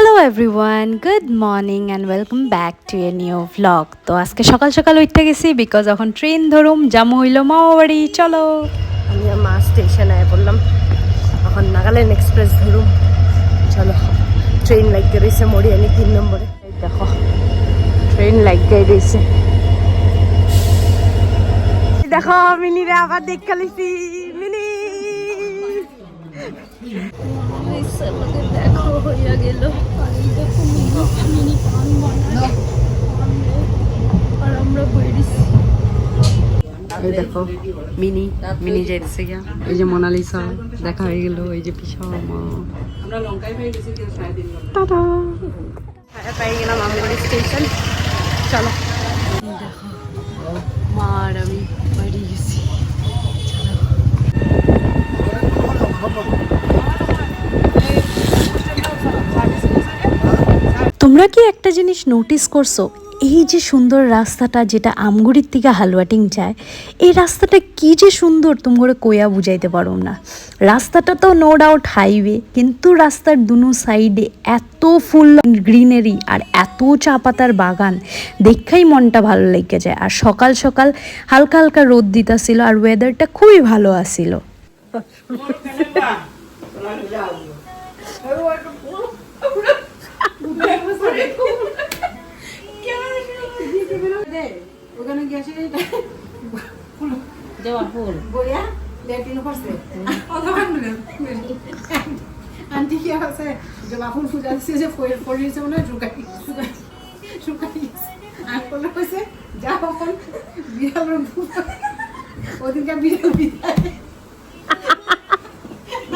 Hello everyone, good morning and welcome back to a new vlog. তো আজকে সকাল সকাল উঠতে গেছি বিকজ এখন ট্রেন ধরুম জামু হইল মামাবাড়ি। চলো, আমি মা স্টেশনে বললাম এখন নাগাল্যান্ড এক্সপ্রেস ধরুম। চলো, ট্রেন লাগিয়ে রয়েছে মরিয়ানি 3 নম্বরে। দেখো ট্রেন লাগিয়ে রয়েছে। দেখো মিনিরে আবার দেখা লিছি। মিনি দেখো হইয়া গেল। আর আমরা বেরিয়েছি। এই দেখো মিনি মিনি যাইতেছে গিয়া। এই যে মোনালিসা দেখা হয়ে গেল। এই যে পিছাও মা, আমরা লঙ্কায় পেয়ে গেছি টাটা। পাই গেলাম আমগুড়ি স্টেশন। চলো, দেখো মা আর আমি বাড়ি গেছি। তোমরা কি একটা জিনিস নোটিস করছো? এই যে সুন্দর রাস্তাটা যেটা আমগুড়ির থেকে হালুয়াটিং যায়, এই রাস্তাটা কি যে সুন্দর তোমরা কইয়া বুঝাইতে পারো না। রাস্তাটা তো নো ডাউট হাইওয়ে, কিন্তু রাস্তার দুনো সাইডে এত ফুল গ্রিনারি আর এত চা পাতার বাগান, দেখাই মনটা ভালো লেগে যায়। আর সকাল সকাল হালকা হালকা রোদ দিতেছিল আর ওয়েদারটা খুবই ভালো আসিল। আন্টি কি আছে জবা ফুল পূজা দিছে যে পড়িয়েছে মনে হয় শুকাই আর বলে কইছে যা এখন বিড়াল ওদিনকে বিড়াল বিদায়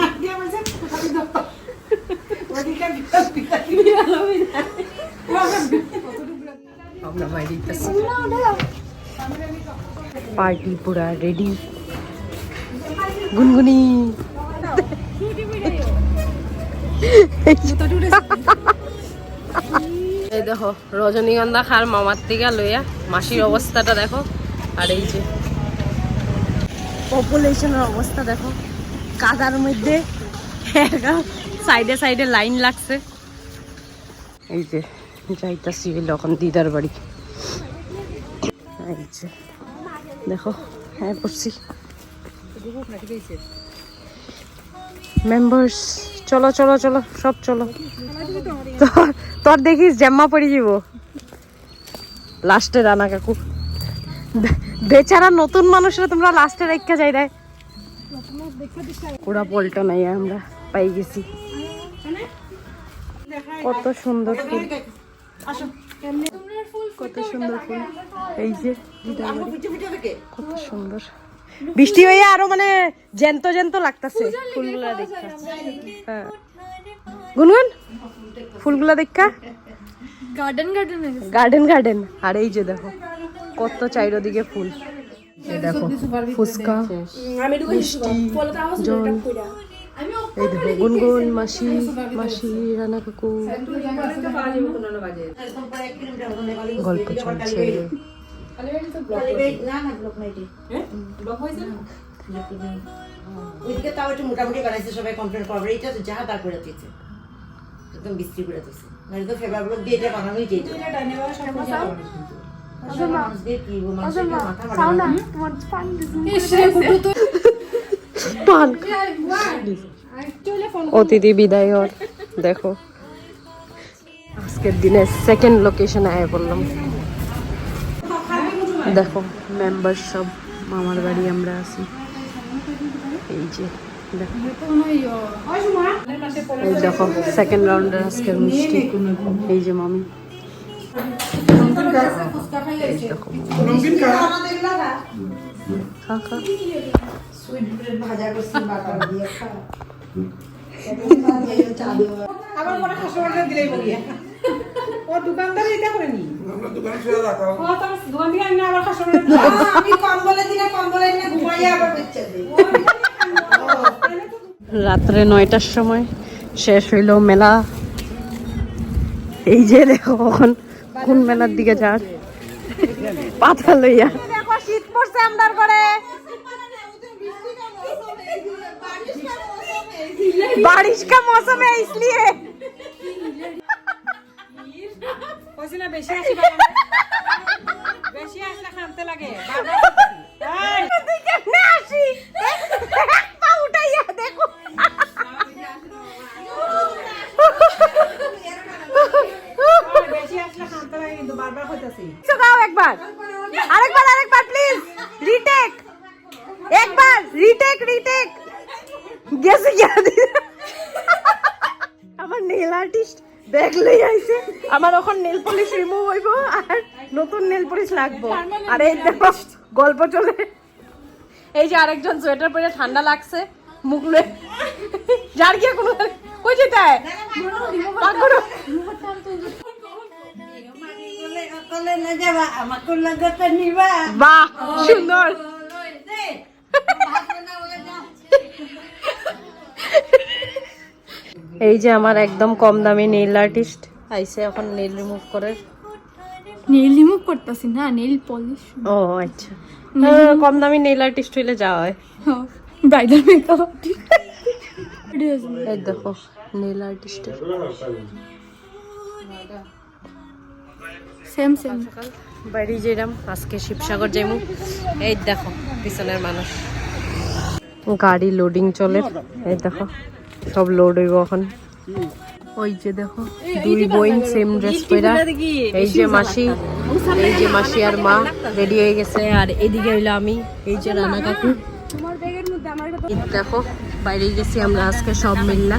আন্টি বলছে আমি দাও ওদিনকে বিড়াল বিদায় আমরা বাইরে পার্টি পুরা রেডি। গুনগুনি এই দেখো রজনীগন্ধা খার মামার থেকে লইয়া মাসির অবস্থাটা দেখো। আর এই যে পপুলেশনের অবস্থা দেখো, কাদার মধ্যে সাইডে সাইডে লাইন লাগছে। এই যে যাইতাছি এখন দিদার বাড়ি। এই যে দেখো হ্যাঁ করছি মেম্বার্স। চলো চলো চলো সব চলো। তোর দেখিস জাম্মা পড়ে যাব লাস্টে। রানা কাকু বেচারা নতুন মানুষরা তোমরা লাস্টে রেখা যাই রে। পুরা পল্টা নাই আমরা পাই গেছি। কত সুন্দর ফুল, কত সুন্দর ফুল। এই যে কত সুন্দর বৃষ্টি হয়ে আরো মানে জ্যান্ত জ্যান্ত লাগতেছে ফুলগুলা দেখা। হ্যাঁ গুনগুন ফুলগুলা দেখা গার্ডেন গার্ডেন গার্ডেন গার্ডেন। আর এই যে দেখো কত চারিদিকে ফুল। এই দেখো ফুচকা মিষ্টি জল। এই দেখো গুনগুন মাসি মাসি রানা কাকু গল্প চলছে। ওইদিকে তাও একটু মোটামুটি বানাইছে, সবাই কমপ্লেন করবে এইটা তো যা তা করে দিচ্ছে একদম বিস্ত্রি করে দিচ্ছে। মানে তো ফেভার ব্লক দিয়ে এটা বানানোই যেত। অতিথি বিদায় হর। দেখো আজকের দিনে সেকেন্ড লোকেশনে আয় বললাম। দেখো মেম্বার সব মামার বাড়ি আমরা আছি। এই যে দেখো এই দেখো সেকেন্ড রাউন্ডের আজকের মিষ্টি। এই যে মামি দেখো খা খা। আবার পরে কাস্টমারদের দিলেই বলিয়া ও দোকানদার এটা করেনি। আমরা দোকান ছেড়ে রাখো। ও তো দোকান থেকে আইনা আবার কাস্টমার আমি কম বলে দিনে ঘুমাইয়া আবার বেচে দেই। রাত্রে 9টার সময় শেষ হইল মেলা। এই যে দেখো এখন কোন মেলার দিকে যার পাতা লইয়া। দেখো শীত পড়ছে আমদার করে। बारिश का मौसम है इसलिए কইছি না বেশি আসলে খানতে লাগে কেমনে আসি পা উঠাইয়া দেখো বেশি আসলে খানতে লাগে কিন্তু বারবার কইতাছি গাও একবার আরেকবার প্লিজ রিটেক একবার রিটেক গেছে আমার নেল আর্টিস্ট ব্যাগ লই আইছে আমার এখন নেল পলিশ রিমুভ হইব আর নতুন নেল পলিশ লাগবো আর এই দেখো গল্প চলে এই যে আরেকজন সোয়েটার পরে ঠান্ডা লাগছে মুখ লয়ে যার কি কোনো কই যেতে পাগড়ো বাহ সুন্দর এই যে আমার একদম কম দামি নেইল আর্টিস্ট আইছে এখন নেইল রিমুভ করে নেল রিমুভ করতেছি না নেল পলিশ ও আচ্ছা কম দামি নেইল আর্টিস্ট হইলে যাওয়া হয় ব্রাইডাল মেকআপ আর্টিস্ট এই দেখো নেইল আর্টিস্টের সেম বাইরে যেরাম আজকে শিবসাগর যাইমু এই দেখো পিছনের মানুষ গাড়ি লোডিং চলে এই দেখো সব লোড হইব এখন ওই যে দেখো দুই বোন সেম ড্রেস পরা এই যে মাসি আর মা রেডি হয়ে গেছে আর এদিকে হইলো আমি এই যে রানা কাকু দেখো বাইরে গেছি আমরা আজকে সব মিললা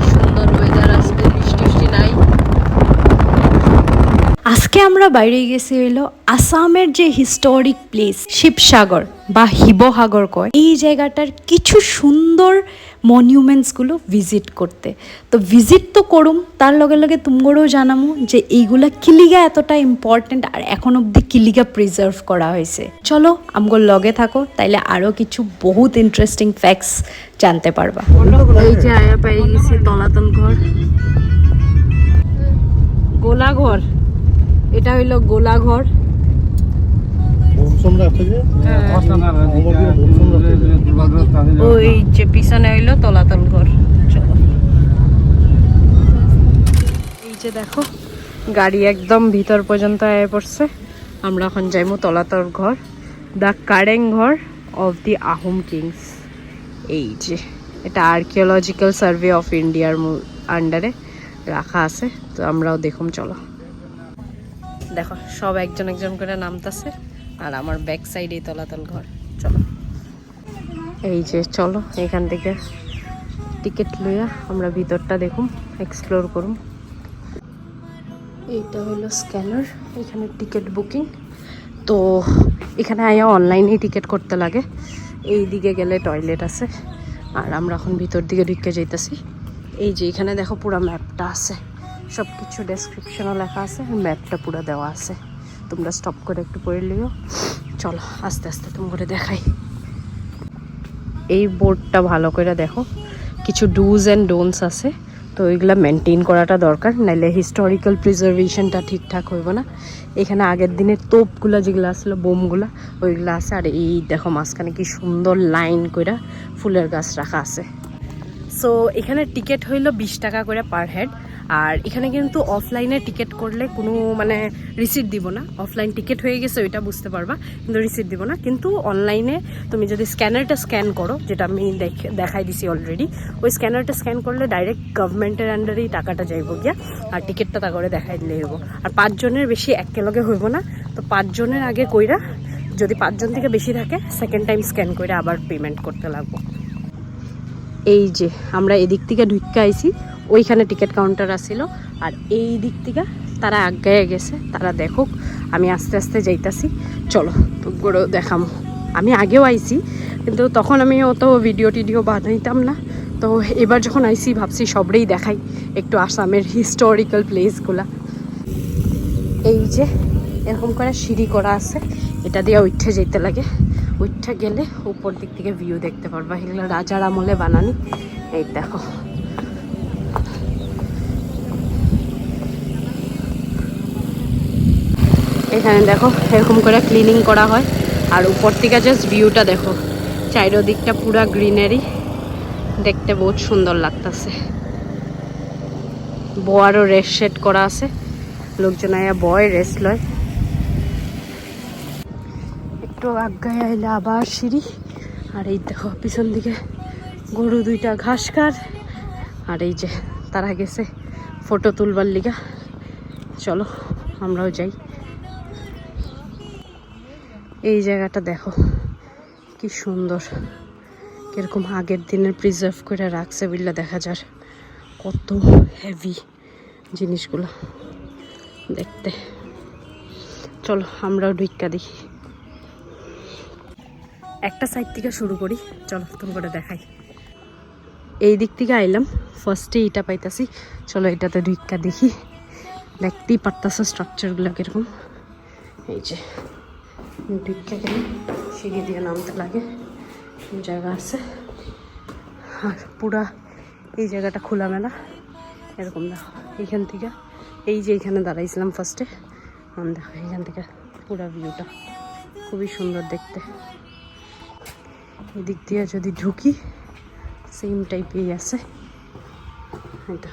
সুন্দর ওয়েদার আজকে বৃষ্টি নাই আজকে আমরা বাইরে গেছি হইলো আসামের যে হিস্টোরিক প্লেস শিবসাগর বা শিবসাগর কয় এই জায়গাটার কিছু সুন্দর মনিউমেন্টসগুলো ভিজিট করতে তো ভিজিট তো করুম তার লগে লগে তুমগোরও জানামু যে এইগুলা কিলিগা এতটা ইম্পর্টেন্ট আর এখন অবধি কিলিগা প্রিজার্ভ করা হয়েছে চলো আমগোর লগে থাকো তাইলে আরও কিছু বহুত ইন্টারেস্টিং ফ্যাক্টস জানতে পারবা এই যে আয়া পেয়ে গেছি তলাতল ঘর গোলা ঘর এটা হইলো গোলা ঘর ওই যে পিছনে হইলো তলাতল ঘর চলো এই যে দেখো গাড়ি একদম ভিতর পর্যন্ত আয়া পড়ছে আমরা এখন যাইমু তলাতল ঘর দ্য কারেং ঘর অফ দি আহোম কিংস এই যে এটা আর্কিওলজিক্যাল সার্ভে অফ ইন্ডিয়ার আন্ডারে রাখা আছে তো আমরাও দেখুম চলো দেখো সব একজন একজন করে নামতাছে আর আমার ব্যাক সাইডে তলাতল ঘর চলো এই যে চলো এখান থেকে টিকিট লইয়া আমরা ভিতরটা দেখুম এক্সপ্লোর করুম এইটা হলো স্ক্যানার এখানে টিকিট বুকিং তো এখানে আয়া অনলাইনেই টিকিট করতে লাগে এই দিকে গেলে টয়লেট আছে আর আমরা এখন ভিতর দিকে ঢুকে যাইতেছি এই যে এখানে দেখো পুরো ম্যাপটা আছে সব কিছু ডেসক্রিপশনও লেখা আছে ম্যাপটা পুরো দেওয়া আছে তোমরা স্টপ করে একটু পড়ে লিও চলো আস্তে আস্তে তোমাকে দেখাই এই বোর্ডটা ভালো করে দেখো কিছু ডুজ অ্যান্ড ডোন্টস আছে তো ওইগুলা মেনটেন করাটা দরকার নাইলে হিস্টোরিক্যাল প্রিজার্ভেশনটা ঠিকঠাক হইব না এখানে আগের দিনের তোপগুলা যেগুলো আসলো বোমগুলা ওইগুলো আছে আর এই দেখো মাঝখানে কি সুন্দর লাইন করে ফুলের গাছ রাখা আছে সো এখানে টিকিট হইলো 20 টাকা করে পার হেড আর এখানে কিন্তু অফলাইনে টিকিট করলে কোনো মানে রিসিট দিব না অফলাইন টিকিট হয়ে গেছে ওইটা বুঝতে পারবা কিন্তু রিসিট দিব না কিন্তু অনলাইনে তুমি যদি স্ক্যানারটা স্ক্যান করো যেটা আমি দেখাই দিছি অলরেডি ওই স্ক্যানারটা স্ক্যান করলে ডাইরেক্ট গভর্নমেন্টের আন্ডারেই টাকাটা যাইব গিয়া আর টিকিটটা তা করে দেখাই দিলেই হইব আর 5 জনের বেশি একেলগে হইব না তো 5 জনের আগে কইরা যদি 5 জন থেকে বেশি থাকে সেকেন্ড টাইম স্ক্যান করে আবার পেমেন্ট করতে লাগবো এই যে আমরা এদিক থেকে ঢুকে আইছি ওইখানে টিকিট কাউন্টার আসিল আর এই দিক থেকে তারা আগে গেছে তারা দেখুক আমি আস্তে আস্তে যাইতাছি চলো তো গড়ো দেখাম আমি আগেও আইছি কিন্তু তখন আমি অত ভিডিও টিডিও বানাইতাম না তো এবার যখন আইছি ভাবছি সবরেই দেখাই একটু আসামের হিস্টোরিক্যাল প্লেসগুলা এই যে এরকম করে সিঁড়ি করা আছে এটা দিয়ে উঠে যেতে লাগে উঠে গেলে উপর দিক থেকে ভিউ দেখতে পারবা এগুলো রাজার আমলে বানানি এই দেখো এখানে দেখো এরকম করে ক্লিনিং করা হয় আর উপর থেকে জাস্ট ভিউটা দেখো চারিদিকটা পুরা গ্রিনারি দেখতে বহুত সুন্দর লাগতেছে। বয়ারও রেস্ট সেট করা আছে, লোকজন আয়া বয় রেস্ট লয়। একটু আগায় আইলে আবার সিঁড়ি, আর এই দেখো পিছন দিকে গরু দুইটা ঘাস খার, আর এই যে তারা গেছে ফটো তুলবার লিগা। চলো আমরাও যাই। এই জায়গাটা দেখো কি সুন্দর, কিরকম আগের দিনের প্রিজার্ভ করে রাখছে বিল্লা দেখা যায়। কত হেভি জিনিসগুলো দেখতে। চলো আমরাও ঢুইক্কা দেখি। একটা সাইড থেকে শুরু করি, চলো তোমাকে দেখাই। এই দিক থেকে আইলাম, ফার্স্টে এটা পাইতাছি। চলো এটাতে ঢুইক্কা দেখি। দেখতেই পারতাছো স্ট্রাকচারগুলো কিরকম। এই যে ঢুইক্কা গেলে সিঁড়ি দিয়ে নামতে লাগে, জায়গা আছে। আর পুরা এই জায়গাটা খোলামেলা এরকম দেখো। এইখান থেকে এই যে এখানে দাঁড়াইছিলাম ফার্স্টে, দেখো এখান থেকে পুরা ভিউটা খুবই সুন্দর দেখতে। এদিক দিয়ে যদি ঢুকি সেম টাইপেই আছে। এটা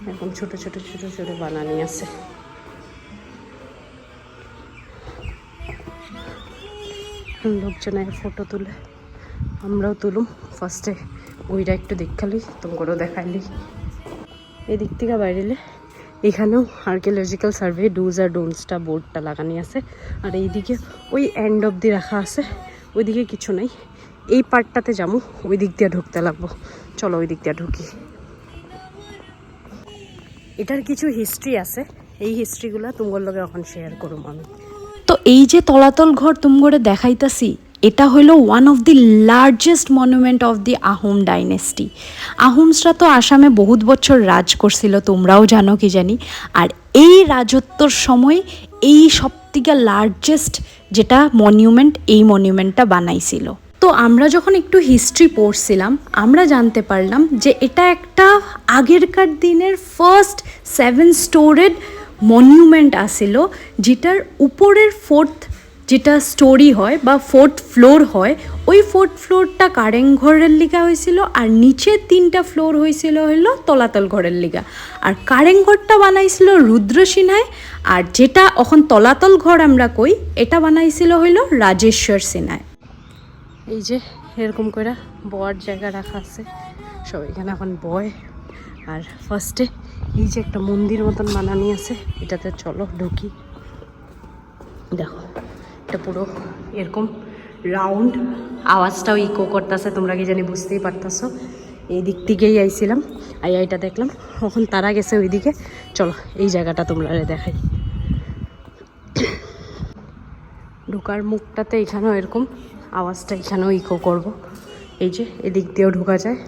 এরকম ছোট ছোট ছোট ছোট বানানি আছে। লোকজনের ফটো তুলে, আমরাও তুলুম। ফার্স্টে ওইটা একটু দেখালি, তোমাকেও দেখাইলি। এদিক থেকে বাইরেলে এখানেও আর্কিওলজিক্যাল সার্ভে ডুজ আর ডোন্টসটা বোর্ডটা লাগানি আছে। আর এইদিকে ওই এন্ড অব্দি রাখা আছে, ওইদিকে কিছু নেই। এই পার্টটাতে যাবো, ওই দিক দিয়ে ঢুকতে লাগবো। চলো ওই দিক দিয়ে ঢুকি। এটার কিছু হিস্ট্রি আছে, এই হিস্ট্রিগুলো তোমার লগে এখন শেয়ার করুম আমি। তো এই যে তলাতল ঘর তুমগড়ে দেখাইতাছি, এটা হলো one of the largest monument of the Ahom dynasty. আহোমসরা তো আসামে বহুত বছর রাজ করছিল, তোমরাও জানো কি জানি। আর এই রাজত্বর সময় এই সবথেকে লার্জেস্ট যেটা মনিউমেন্ট, এই মনিউমেন্টটা বানাইছিল। তো আমরা যখন একটু হিস্ট্রি পড়ছিলাম, আমরা জানতে পারলাম যে এটা একটা আগেরকার দিনের ফার্স্ট 7 স্টোরেড মনিউমেন্ট আসিল, যেটার উপরের 4th যেটা স্টোরি হয় বা 4th ফ্লোর হয়, ওই 4th ফ্লোরটা কারেংঘরের লিগা হয়েছিল, আর নিচে 3টা ফ্লোর হয়েছিল হলো তলাতল ঘরের লিগা। আর কারেংঘরটা বানাইছিল রুদ্রসিনহায়, আর যেটা এখন তলাতল ঘর আমরা কই, এটা বানাইছিল হইল রাজেশ্বর সিনহায়। এই যে এরকম করে বয়ার জায়গা রাখা আছে, সব এখানে এখন বয়। আর ফার্স্টে এই যে একটা মন্দির মতন বানানি আছে, এটাতে চলো ঢুকি। দেখো এটা পুরো এরকম রাউন্ড, আওয়াজটাও ইকো করতেছে, তোমরা কি জানি বুঝতেই পারতেছো। এই দিক থেকেই আইছিলাম, এটা দেখলাম। এখন তারা গেছে ওইদিকে। চলো এই জায়গাটা তোমরা দেখাই। ঢোকার মুখটাতে এখানেও এরকম আওয়াজটা এখানেও ইকো করব। এই যে এদিক দিয়েও ঢোকা যায়,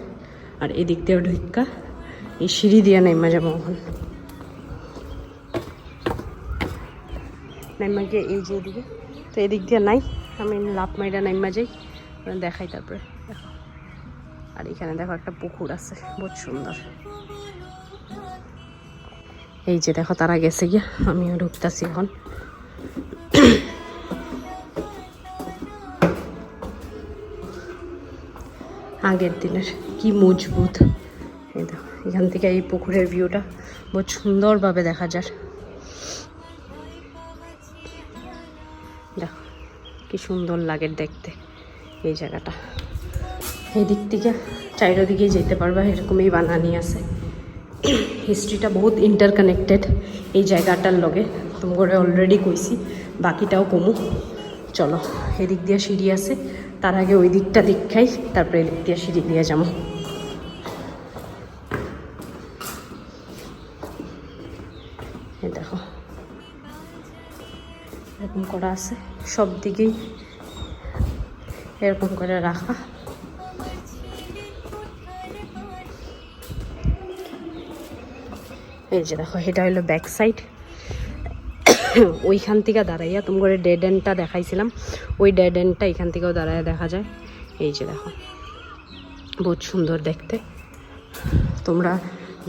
আর এদিক দিয়েও ঢুকা এই সিঁড়ি দিয়ে নাইমা যাবো। এখন নাইমা গিয়ে এই যে এদিকে, তো এদিক দিয়ে নাই, আমি লাভ মাইরা নাইমা যাই, দেখাই তারপরে। দেখো আর এখানে দেখো একটা পুকুর আছে, বহুত সুন্দর। এই যে দেখো তারা গেছে গিয়া, আমিও ঢুকতেছি এখন। আগের দিনের কি মজবুত। এই দেখো এখান থেকে এই পুকুরের ভিউটা বহুত সুন্দরভাবে দেখা যায়। দেখো কি সুন্দর লাগে দেখতে এই জায়গাটা। এই দিক থেকে চারিদিকেই যেতে পারবা, এরকমই বানানি আছে। হিস্ট্রিটা বহুত ইন্টারকানেক্টেড এই জায়গাটার লগে, তোমাকে অলরেডি কইছি, বাকিটাও কমু। চলো এদিক দিয়ে সিঁড়ি আছে, তার আগে ওই দিকটা দেখাই, তারপরে এদিক দিয়ে সিঁড়ি দিয়ে যাবো। এই দেখো এরকম করা আছে, সব দিকেই এরকম করে রাখা। এই যে দেখো এটা হলো ব্যাক সাইড। ওইখান থেকে দাঁড়াইয়া তোমার ডেড এন্ডটা দেখাইছিলাম, ওই ডেড এন্ডটা এখান থেকেও দাঁড়াইয়া দেখা যায়। এই যে দেখো বহুত সুন্দর দেখতে। তোমরা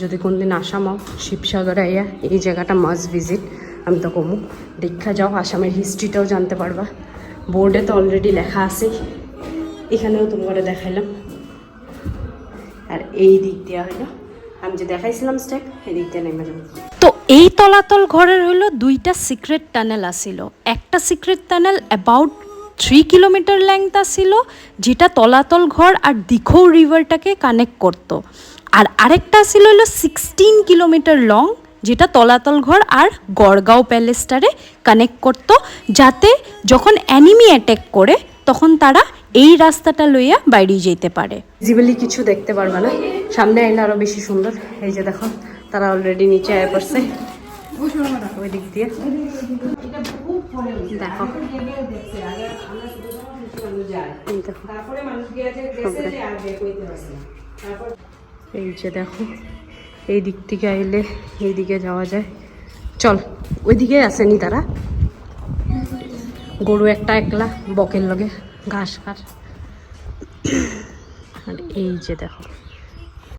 যদি কোনদিন আসামাও শিবসাগরে আইয়া এই জায়গাটা মাস্ট ভিজিট, আমি তো কমু দেখা যাও, আসামের হিস্ট্রিটাও জানতে পারবা। বোর্ডে তো অলরেডি লেখা আছে, এখানেও তোমাকে দেখাইলাম। আর এই দিক দিয়ে হইলো আমি যে দেখাইছিলাম স্টেপ এই দিক দিয়ে নেমে যাবো। তো এই তলাতল ঘরের হলো দুইটা সিক্রেট টানেল আসিল। একটা secret tunnel about 3 kilometre length আসিল, যেটা তলাতল ঘর আর দিখৌ রিভারটাকে কানেক্ট করত। আর আরেকটা আসিল হলো 16 কিলোমিটার লং, যেটা তলাতল ঘর আর গড়গাঁও প্যালেসটারে কানেক্ট করত, যাতে যখন অ্যানিমি অ্যাটাক করে তখন তারা এই রাস্তাটা লইয়া বাইরে যেতে পারে। ভিজিবলি কিছু দেখতে পারবে না, সামনে আইলে আরো বেশি সুন্দর। এই যে দেখো তারা অলরেডি নিচে আয় পড়ছে ওই দিক দিয়ে। দেখো এই যে দেখো এই দিক থেকে আইলে এই দিকে যাওয়া যায়। চল ওই দিকে আসেনি তারা, গরু একটা একলা বকের লগে ঘাস খার। আর এই যে দেখো